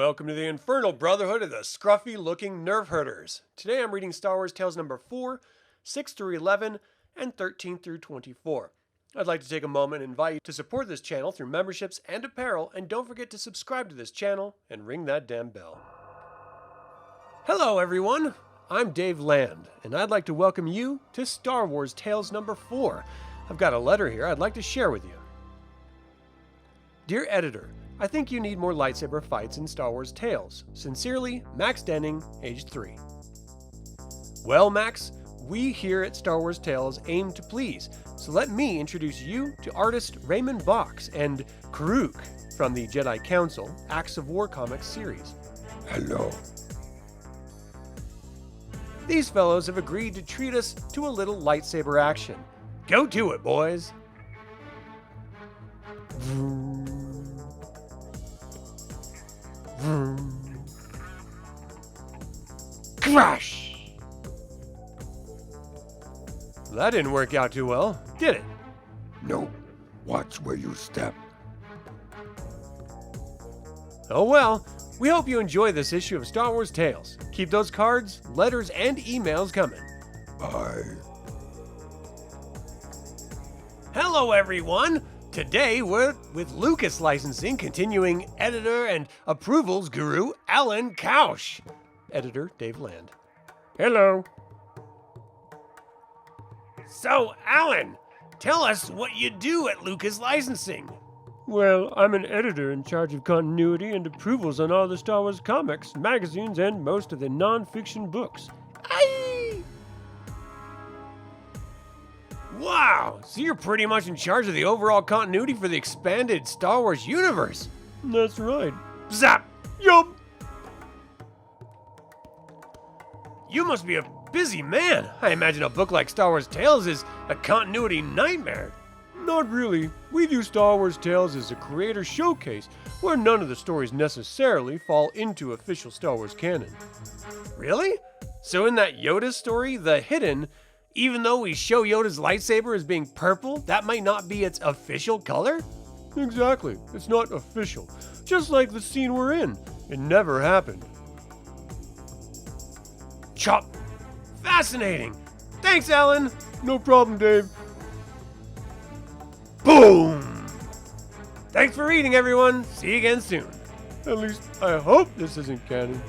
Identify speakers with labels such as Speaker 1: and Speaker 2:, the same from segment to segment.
Speaker 1: Welcome to the Infernal Brotherhood of the Scruffy-looking Nerf herders. Today I'm reading Star Wars Tales number 4, 6 through 11, and 13 through 24. I'd like to take a moment and invite you to support this channel through memberships and apparel, and don't forget to subscribe to this channel and ring that damn bell. Hello everyone, I'm Dave Land, and I'd like to welcome you to Star Wars Tales number 4. I've got a letter here I'd like to share with you. Dear Editor, I think you need more lightsaber fights in Star Wars Tales. Sincerely, Max Denning, age 3. Well, Max, we here at Star Wars Tales aim to please, so let me introduce you to artist Raymond Box and Karuk from the Jedi Council Acts of War comics series.
Speaker 2: Hello.
Speaker 1: These fellows have agreed to treat us to a little lightsaber action. Go to it, boys! Vroom. Crash! That didn't work out too well, did it?
Speaker 2: No, watch where you step.
Speaker 1: Oh well, we hope you enjoy this issue of Star Wars Tales. Keep those cards, letters, and emails coming.
Speaker 2: Bye.
Speaker 1: Hello everyone! Today we're with Lucas Licensing continuing editor and approvals guru Alan Kausch. Editor Dave Land. Hello. So Alan, tell us what you do at Lucas Licensing. Well, I'm an editor in charge of continuity and approvals on all the Star Wars comics, magazines, and most of the non-fiction books. Aye! Wow, so you're pretty much in charge of the overall continuity for the expanded Star Wars universe. That's right. Zap! Yup! You must be a busy man. I imagine a book like Star Wars Tales is a continuity nightmare. Not really. We view Star Wars Tales as a creator showcase, where none of the stories necessarily fall into official Star Wars canon. Really? So in that Yoda story, The Hidden, even though we show Yoda's lightsaber as being purple, that might not be its official color? Exactly. It's not official. Just like the scene we're in. It never happened. Chop! Fascinating! Thanks, Alan! No problem, Dave. Boom! Thanks for reading, everyone. See you again soon. At least, I hope this isn't canon.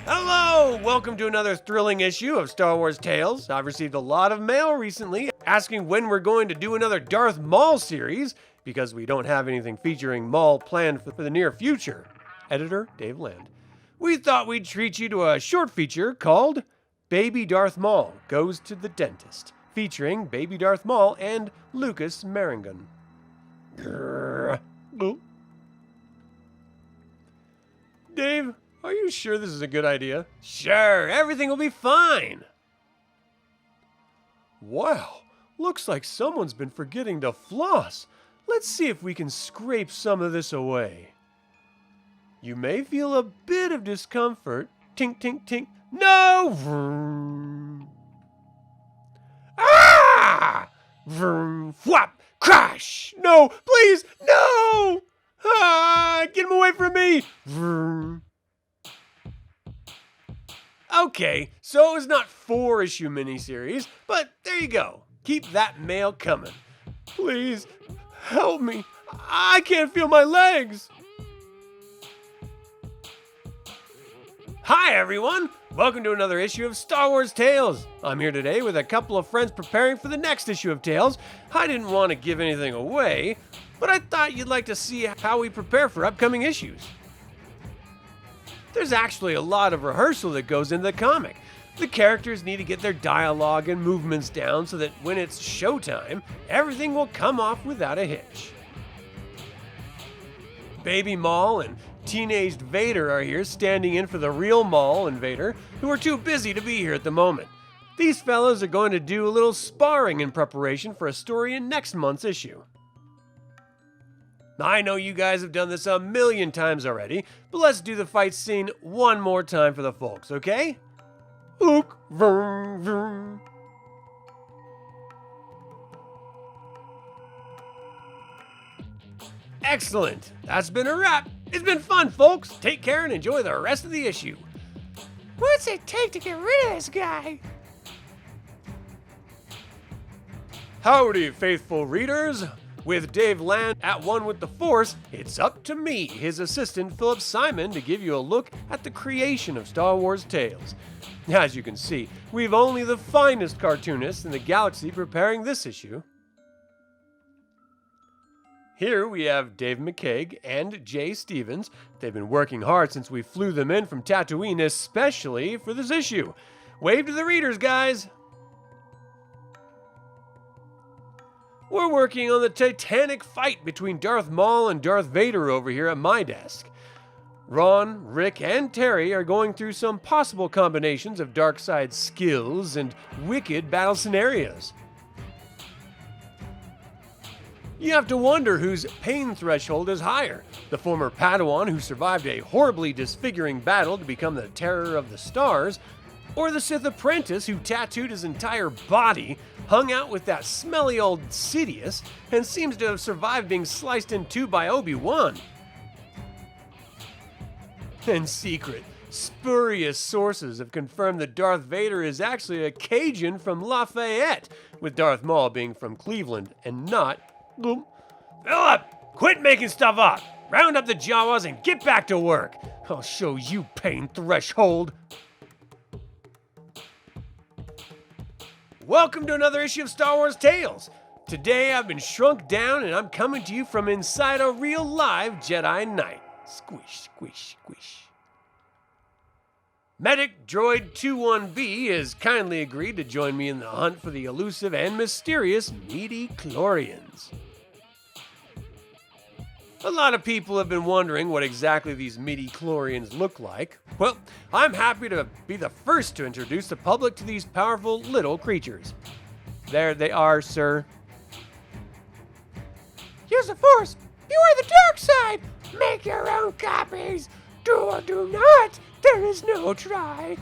Speaker 1: Hello! Welcome to another thrilling issue of Star Wars Tales. I've received a lot of mail recently asking when we're going to do another Darth Maul series, because we don't have anything featuring Maul planned for the near future. Editor Dave Land. We thought we'd treat you to a short feature called Baby Darth Maul Goes to the Dentist, featuring Baby Darth Maul and Lucas Merringan. Oh. Dave, are you sure this is a good idea? Sure, everything will be fine. Wow, looks like someone's been forgetting to floss. Let's see if we can scrape some of this away. You may feel a bit of discomfort. Tink, tink, tink. No! Vroom. Ah! Vroom. Whap! Crash! No! Please! No! Ah! Get him away from me! Vroom. Okay, so it was not 4-issue miniseries, but there you go. Keep that mail coming. Please, help me. I can't feel my legs. Hi everyone! Welcome to another issue of Star Wars Tales. I'm here today with a couple of friends preparing for the next issue of Tales. I didn't want to give anything away, but I thought you'd like to see how we prepare for upcoming issues. There's actually a lot of rehearsal that goes into the comic. The characters need to get their dialogue and movements down so that when it's showtime, everything will come off without a hitch. Baby Maul and teenaged Vader are here standing in for the real Maul and Vader, who are too busy to be here at the moment. These fellas are going to do a little sparring in preparation for a story in next month's issue. I know you guys have done this a million times already, but let's do the fight scene one more time for the folks, okay? Ook, vroom, vroom. Excellent. That's been a wrap. It's been fun, folks. Take care and enjoy the rest of the issue.
Speaker 3: What's it take to get rid of this guy?
Speaker 1: Howdy, faithful readers. With Dave Land at one with the Force, it's up to me, his assistant Philip Simon, to give you a look at the creation of Star Wars Tales. As you can see, we've only the finest cartoonists in the galaxy preparing this issue. Here we have Dave McCaig and Jay Stevens. They've been working hard since we flew them in from Tatooine, especially for this issue. Wave to the readers, guys! We're working on the titanic fight between Darth Maul and Darth Vader over here at my desk. Ron, Rick, and Terry are going through some possible combinations of dark side skills and wicked battle scenarios. You have to wonder whose pain threshold is higher, the former Padawan who survived a horribly disfiguring battle to become the terror of the stars, or the Sith apprentice who tattooed his entire body, hung out with that smelly old Sidious, and seems to have survived being sliced in two by Obi-Wan. In secret, spurious sources have confirmed that Darth Vader is actually a Cajun from Lafayette, with Darth Maul being from Cleveland and not... Philip, quit making stuff up! Round up the Jawas and get back to work! I'll show you pain threshold! Welcome to another issue of Star Wars Tales. Today I've been shrunk down and I'm coming to you from inside a real live Jedi Knight. Squish, squish, squish. Medic Droid 21B has kindly agreed to join me in the hunt for the elusive and mysterious midi-chlorians. A lot of people have been wondering what exactly these midi-chlorians look like. Well, I'm happy to be the first to introduce the public to these powerful little creatures. There they are, sir.
Speaker 3: Use the Force. Beware the dark side. Make your own copies. Do or do not. There is no try.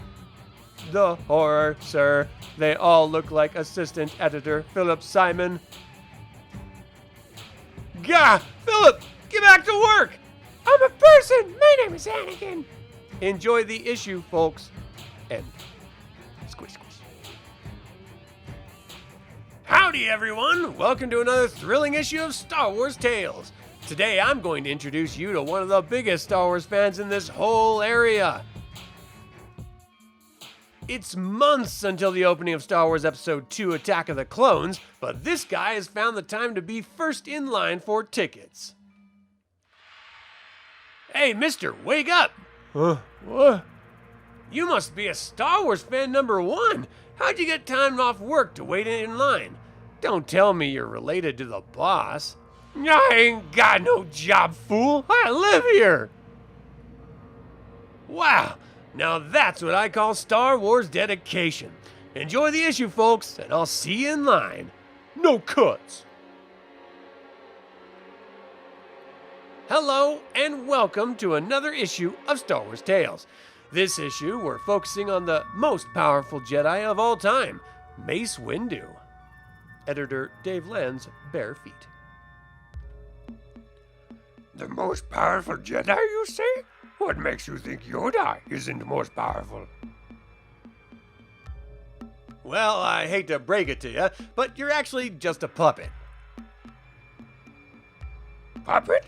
Speaker 1: The horror, sir. They all look like assistant editor Philip Simon. Gah! Philip! Get back to work!
Speaker 3: I'm a person. My name is Anakin.
Speaker 1: Enjoy the issue, folks. And squish, squish. Howdy, everyone. Welcome to another thrilling issue of Star Wars Tales. Today, I'm going to introduce you to one of the biggest Star Wars fans in this whole area. It's months until the opening of Star Wars Episode 2 Attack of the Clones, but this guy has found the time to be first in line for tickets. Hey, mister, wake up!
Speaker 2: What?
Speaker 1: You must be a Star Wars fan #1. How'd you get time off work to wait in line? Don't tell me you're related to the boss.
Speaker 2: I ain't got no job, fool. I live here.
Speaker 1: Wow, now that's what I call Star Wars dedication. Enjoy the issue, folks, and I'll see you in line. No cuts. Hello, and welcome to another issue of Star Wars Tales. This issue, we're focusing on the most powerful Jedi of all time, Mace Windu. Editor Dave Land's Bare Feet.
Speaker 2: The most powerful Jedi, you say? What makes you think Yoda isn't the most powerful?
Speaker 1: Well, I hate to break it to you, but you're actually just a puppet.
Speaker 2: Puppet?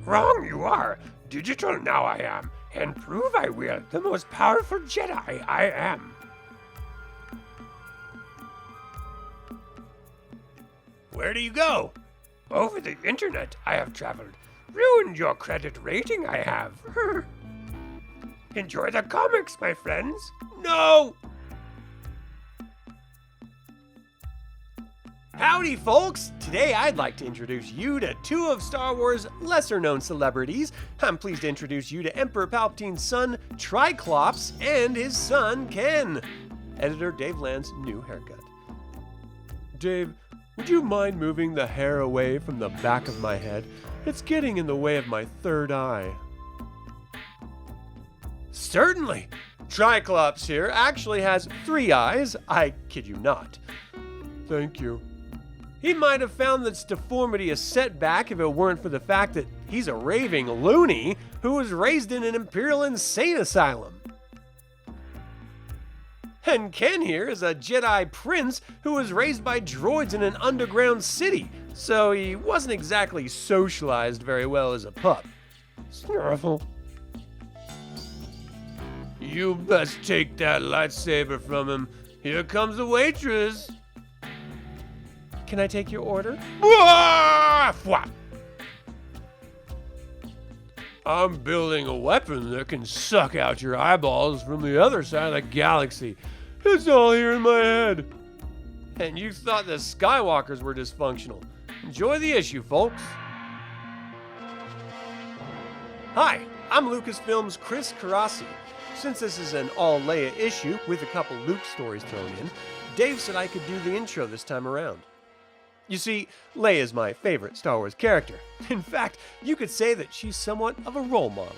Speaker 2: Wrong you are. Digital now I am, and prove I will, the most powerful Jedi I am.
Speaker 1: Where do you go?
Speaker 2: Over the internet I have traveled. Ruined your credit rating I have. Enjoy the comics, my friends.
Speaker 1: No! Howdy, folks! Today I'd like to introduce you to two of Star Wars' lesser-known celebrities. I'm pleased to introduce you to Emperor Palpatine's son, Triclops, and his son, Ken. Editor Dave Land's new haircut. Dave, would you mind moving the hair away from the back of my head? It's getting in the way of my third eye. Certainly! Triclops here actually has 3 eyes. I kid you not. Thank you. He might have found this deformity a setback if it weren't for the fact that he's a raving loony who was raised in an Imperial insane asylum. And Ken here is a Jedi prince who was raised by droids in an underground city, so he wasn't exactly socialized very well as a pup.
Speaker 2: Scruffle. You best take that lightsaber from him. Here comes the waitress.
Speaker 1: Can I take your order?
Speaker 2: I'm building a weapon that can suck out your eyeballs from the other side of the galaxy. It's all here in my head.
Speaker 1: And you thought the Skywalkers were dysfunctional. Enjoy the issue, folks. Hi, I'm Lucasfilm's Chris Carassi. Since this is an all Leia issue with a couple Luke stories thrown in, Dave said I could do the intro this time around. You see, Leia is my favorite Star Wars character. In fact, you could say that she's somewhat of a role model.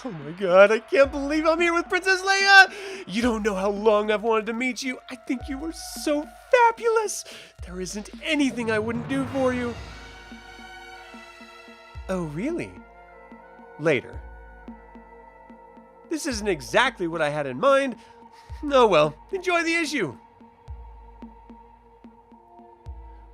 Speaker 1: Oh my god, I can't believe I'm here with Princess Leia! You don't know how long I've wanted to meet you. I think you were so fabulous. There isn't anything I wouldn't do for you. Oh, really? Later. This isn't exactly what I had in mind. Oh well, enjoy the issue.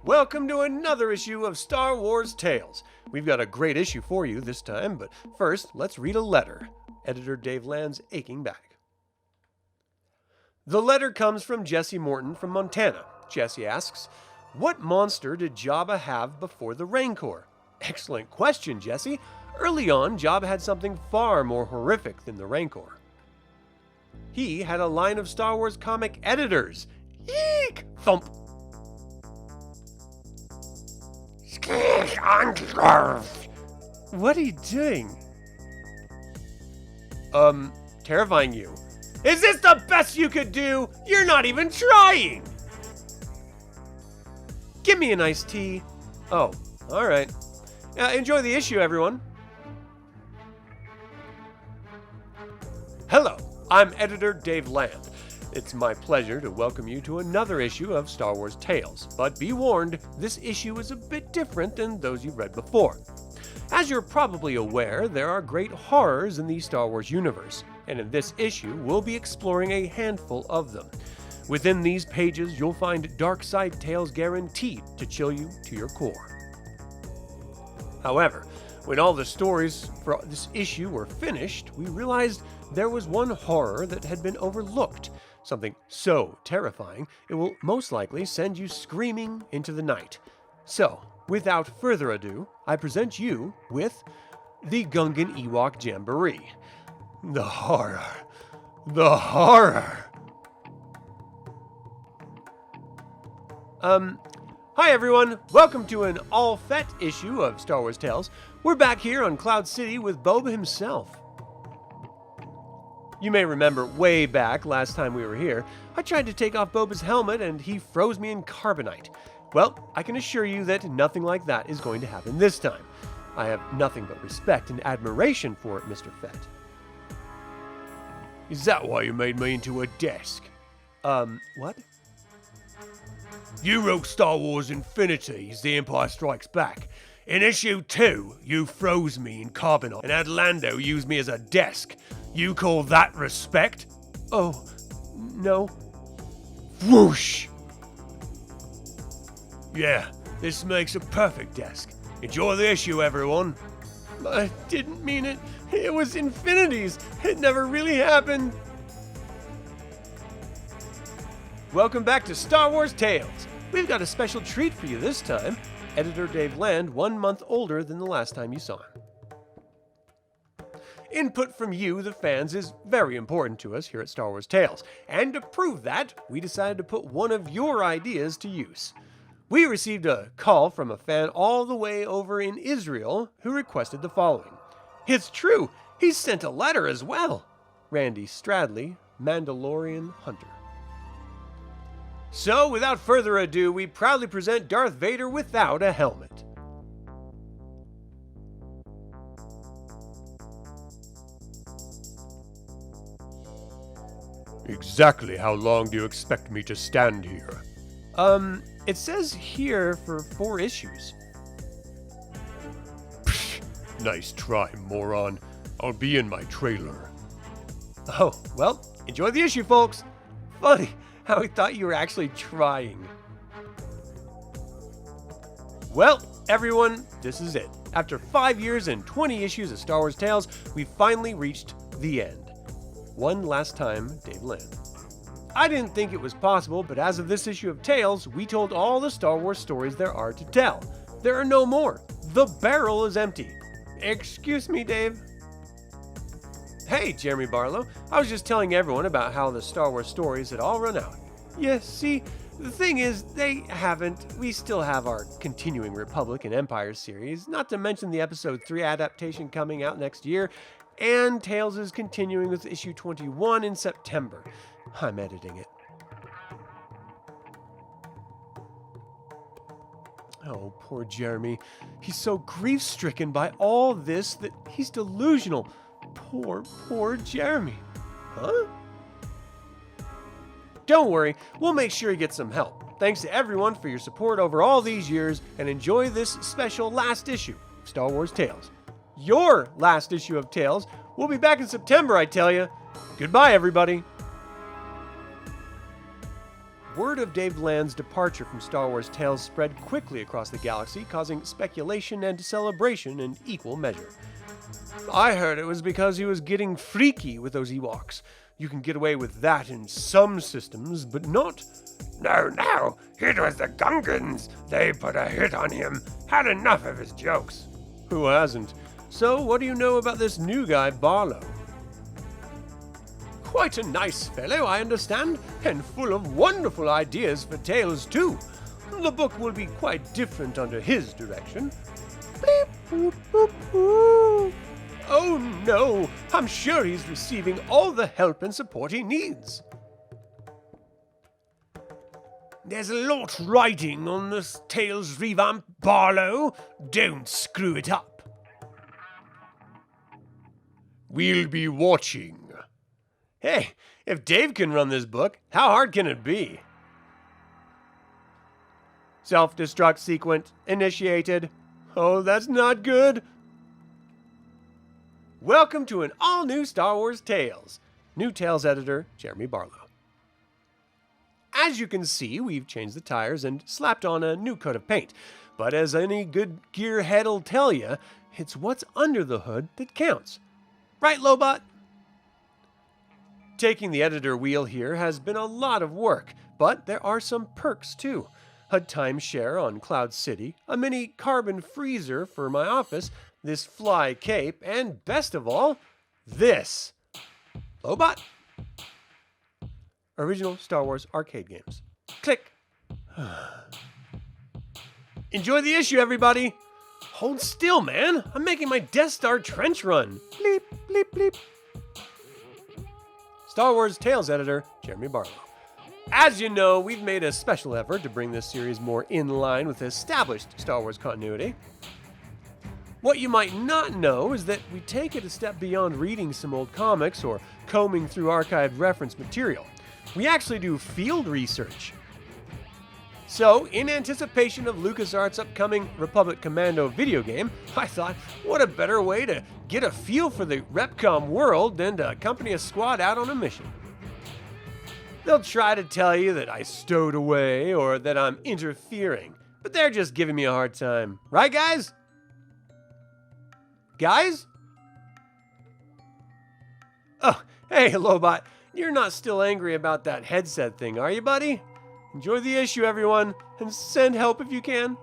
Speaker 1: Welcome to another issue of Star Wars Tales. We've got a great issue for you this time, but first, let's read a letter. Editor Dave Land's aching back. The letter comes from Jesse Morton from Montana. Jesse asks, what monster did Jabba have before the Rancor? Excellent question, Jesse. Early on, Jabba had something far more horrific than the Rancor. He had a line of Star Wars comic editors. Eek! Thump! What are you doing? Terrifying you. Is this the best you could do? You're not even trying! Give me an iced tea. Oh, alright. Enjoy the issue, everyone. Hello, I'm editor Dave Land. It's my pleasure to welcome you to another issue of Star Wars Tales, but be warned, this issue is a bit different than those you've read before. As you're probably aware, there are great horrors in the Star Wars universe, and in this issue, we'll be exploring a handful of them. Within these pages, you'll find dark side tales guaranteed to chill you to your core. However, when all the stories for this issue were finished, we realized there was one horror that had been overlooked. Something so terrifying, it will most likely send you screaming into the night. So, without further ado, I present you with the Gungan Ewok Jamboree. The horror. The horror! Hi everyone, welcome to an all-Fett issue of Star Wars Tales. We're back here on Cloud City with Boba himself. You may remember way back last time we were here, I tried to take off Boba's helmet and he froze me in carbonite. Well, I can assure you that nothing like that is going to happen this time. I have nothing but respect and admiration for Mr. Fett.
Speaker 2: Is that why you made me into a desk?
Speaker 1: What?
Speaker 2: You wrote Star Wars Infinity's The Empire Strikes Back. In issue 2, you froze me in carbonite and had Lando use me as a desk. You call that respect?
Speaker 1: Oh, no.
Speaker 2: Whoosh! Yeah, this makes a perfect desk. Enjoy the issue, everyone.
Speaker 1: I didn't mean it. It was Infinity's. It never really happened. Welcome back to Star Wars Tales. We've got a special treat for you this time. Editor Dave Land, 1 month older than the last time you saw him. Input from you, the fans, is very important to us here at Star Wars Tales, and to prove that, we decided to put one of your ideas to use. We received a call from a fan all the way over in Israel who requested the following. It's true, he sent a letter as well. Randy Stradley, Mandalorian Hunter. So, without further ado, we proudly present Darth Vader without a helmet.
Speaker 2: Exactly how long do you expect me to stand here?
Speaker 1: It says here for 4 issues.
Speaker 2: Nice try, moron. I'll be in my trailer.
Speaker 1: Oh, well, enjoy the issue, folks. Funny how we thought you were actually trying. Well, everyone, this is it. After 5 years and 20 issues of Star Wars Tales, we finally reached the end. One last time, Dave Land. I didn't think it was possible, but as of this issue of Tales, we told all the Star Wars stories there are to tell. There are no more. The barrel is empty. Excuse me, Dave. Hey, Jeremy Barlow. I was just telling everyone about how the Star Wars stories had all run out. Yes, see, the thing is, they haven't. We still have our continuing Republic and Empire series, not to mention the Episode 3 adaptation coming out next year, and Tales is continuing with issue 21 in September. I'm editing it. Oh, poor Jeremy. He's so grief-stricken by all this that he's delusional. Poor Jeremy. Huh? Don't worry, we'll make sure he gets some help. Thanks to everyone for your support over all these years, and enjoy this special last issue of Star Wars Tales. Your last issue of Tales. We'll be back in September, I tell you. Goodbye, everybody. Word of Dave Land's departure from Star Wars Tales spread quickly across the galaxy, causing speculation and celebration in equal measure. I heard it was because he was getting freaky with those Ewoks. You can get away with that in some systems, but not...
Speaker 3: No, it was the Gungans. They put a hit on him. Had enough of his jokes.
Speaker 1: Who hasn't? So, what do you know about this new guy, Barlow? Quite a nice fellow, I understand, and full of wonderful ideas for tales, too. The book will be quite different under his direction. Bleep, boop, boop, boop. Oh no, I'm sure he's receiving all the help and support he needs. There's a lot riding on this Tales revamp, Barlow. Don't screw it up.
Speaker 2: We'll be watching.
Speaker 1: Hey, if Dave can run this book, how hard can it be? Self-destruct sequence initiated. Oh, that's not good. Welcome to an all-new Star Wars Tales. New Tales editor, Jeremy Barlow. As you can see, we've changed the tires and slapped on a new coat of paint. But as any good gearhead'll tell you, it's what's under the hood that counts. Right, Lobot? Taking the editor wheel here has been a lot of work, but there are some perks too. A timeshare on Cloud City, a mini carbon freezer for my office, this fly cape, and best of all, this. Lobot? Original Star Wars arcade games. Click. Enjoy the issue, everybody. Hold still, man. I'm making my Death Star trench run. Bleep, bleep, bleep. Star Wars Tales editor, Jeremy Barlow. As you know, we've made a special effort to bring this series more in line with established Star Wars continuity. What you might not know is that we take it a step beyond reading some old comics or combing through archived reference material. We actually do field research. So, in anticipation of LucasArts' upcoming Republic Commando video game, I thought, what a better way to get a feel for the Repcom world than to accompany a squad out on a mission. They'll try to tell you that I stowed away or that I'm interfering, but they're just giving me a hard time. Right, guys? Guys? Oh, hey, Lobot, you're not still angry about that headset thing, are you, buddy? Enjoy the issue, everyone, and send help if you can.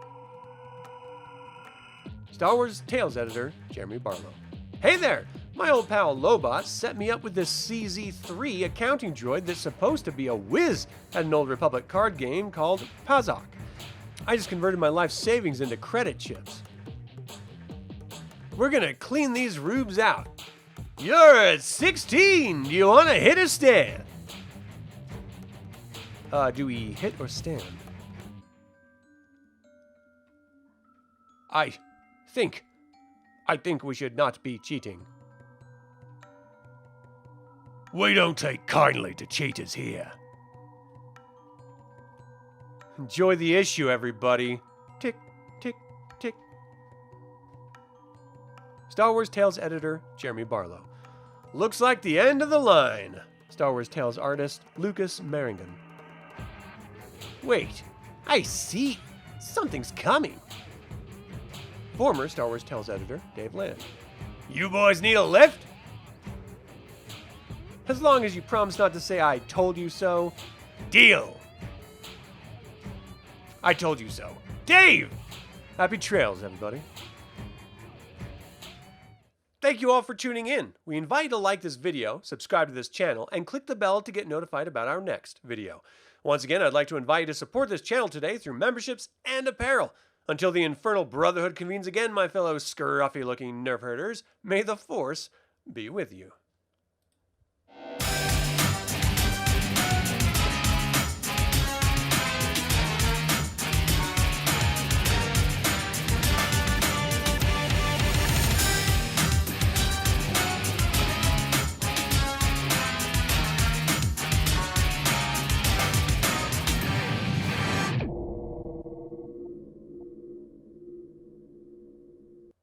Speaker 1: Star Wars Tales editor, Jeremy Barlow. Hey there! My old pal Lobot set me up with this CZ3 accounting droid that's supposed to be a whiz at an old Republic card game called Pazok. I just converted my life savings into credit chips. We're gonna clean these rubes out. You're at 16! Do you wanna hit or stand? Do we hit or stand? I think we should not be cheating.
Speaker 2: We don't take kindly to cheaters here.
Speaker 1: Enjoy the issue, everybody. Tick, tick, tick. Star Wars Tales editor, Jeremy Barlow. Looks like the end of the line. Star Wars Tales artist, Lucas Merringan. Wait, I see. Something's coming. Former Star Wars Tales editor, Dave Land. You boys need a lift? As long as you promise not to say I told you so. Deal. I told you so. Dave! Happy trails, everybody. Thank you all for tuning in. We invite you to like this video, subscribe to this channel, and click the bell to get notified about our next video. Once again, I'd like to invite you to support this channel today through memberships and apparel. Until the Infernal Brotherhood convenes again, my fellow scruffy-looking Nerf herders, may the Force be with you.